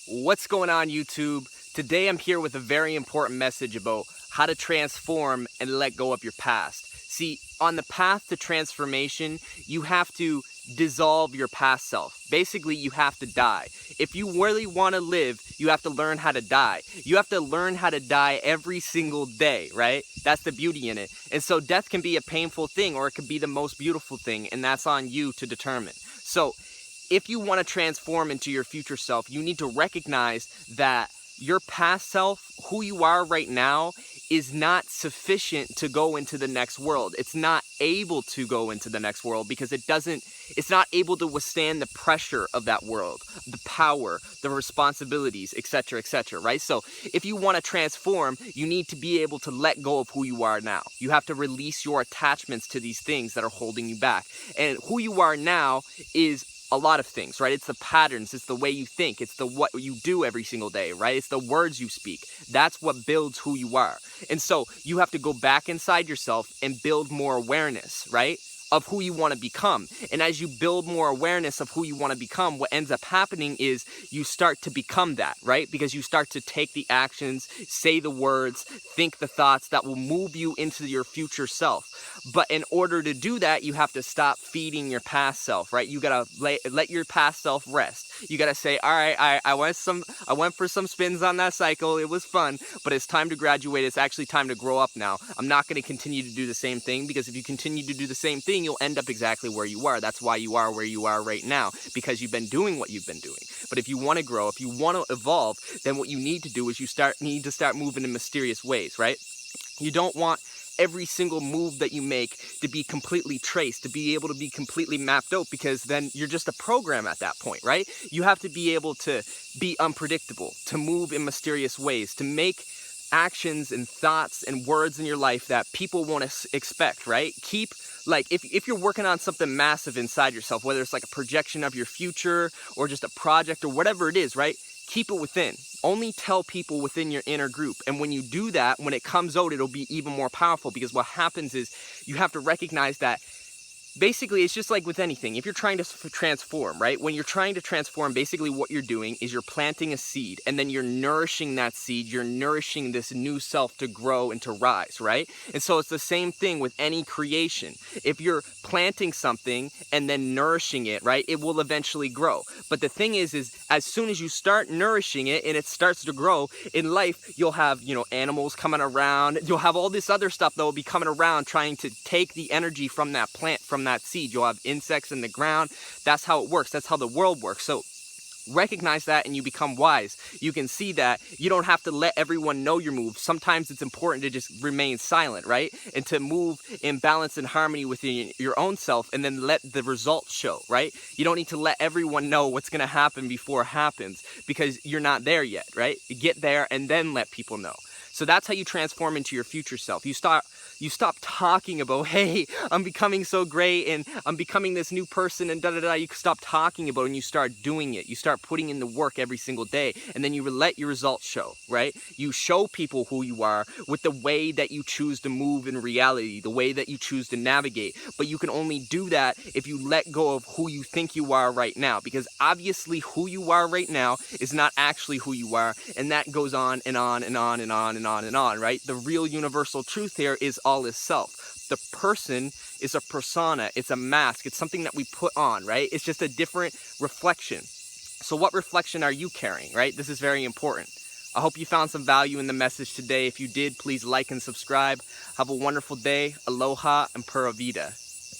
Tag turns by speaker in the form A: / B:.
A: What's going on, YouTube? Today I'm here with a very important message about how to transform and let go of your past. See, on the path to transformation, you have to dissolve your past self. Basically, you have to die. If you really want to live, you have to learn how to die. You have to learn how to die every single day, right? That's the beauty in it. And so death can be a painful thing, or it could be the most beautiful thing, and that's on you to determine. So if you want to transform into your future self, you need to recognize that your past self, who you are right now, is not sufficient to go into the next world. It's not able to go into the next world because it's not able to withstand the pressure of that world, the power, the responsibilities, etc., right? So if you want to transform, you need to be able to let go of who you are now. You have to release your attachments to these things that are holding you back. And who you are now is a lot of things, right? It's the patterns, it's the way you think, it's the what you do every single day, right? It's the words you speak. That's what builds who you are. And so you have to go back inside yourself and build more awareness, right, of who you want to become. And as you build more awareness of who you want to become, what ends up happening is you start to become that, right? Because you start to take the actions, say the words, think the thoughts that will move you into your future self. But in order to do that, you have to stop feeding your past self, right? You gotta let your past self rest. You gotta say, all right, I went for some spins on that cycle. It was fun, but it's time to graduate. It's actually time to grow up now. I'm not gonna continue to do the same thing, because if you continue to do the same thing, you'll end up exactly where you are. That's why you are where you are right now, because you've been doing what you've been doing. But if you want to grow, if you want to evolve, then what you need to do is need to start moving in mysterious ways, right? You don't want every single move that you make to be completely traced, to be able to be completely mapped out, because then you're just a program at that point, right? You have to be able to be unpredictable, to move in mysterious ways, to make actions and thoughts and words in your life that people won't expect, right? Like, if you're working on something massive inside yourself, whether it's like a projection of your future or just a project or whatever it is, right? Keep it within. Only tell people within your inner group. And when you do that, when it comes out, it'll be even more powerful, because what happens is you have to recognize that basically, it's just like with anything. If you're trying to transform, right? When you're trying to transform, basically what you're doing is you're planting a seed, and then you're nourishing that seed. You're nourishing this new self to grow and to rise, right? And so it's the same thing with any creation. If you're planting something and then nourishing it, right, it will eventually grow. But the thing is as soon as you start nourishing it and it starts to grow, in life, you'll have, animals coming around. You'll have all this other stuff that will be coming around trying to take the energy from that plant, from that seed. You'll have insects in the ground. That's how it works. That's how the world works. So recognize that and you become wise. You can see that you don't have to let everyone know your moves. Sometimes it's important to just remain silent, right? And to move in balance and harmony within your own self, and then let the results show, right? You don't need to let everyone know what's going to happen before it happens, because you're not there yet, right? You get there and then let people know. So that's how you transform into your future self. You stop talking about, hey, I'm becoming so great and I'm becoming this new person and da-da-da. You stop talking about it and you start doing it. You start putting in the work every single day, and then you let your results show, right? You show people who you are with the way that you choose to move in reality, the way that you choose to navigate. But you can only do that if you let go of who you think you are right now, because obviously who you are right now is not actually who you are, and that goes on and on and on and on and on and on, right? The real universal truth here is all is self. The person is a persona. It's a mask. It's something that we put on, right? It's just a different reflection. So what reflection are you carrying, right? This is very important. I hope you found some value in the message today. If you did, please like and subscribe. Have a wonderful day. Aloha and Pura Vida.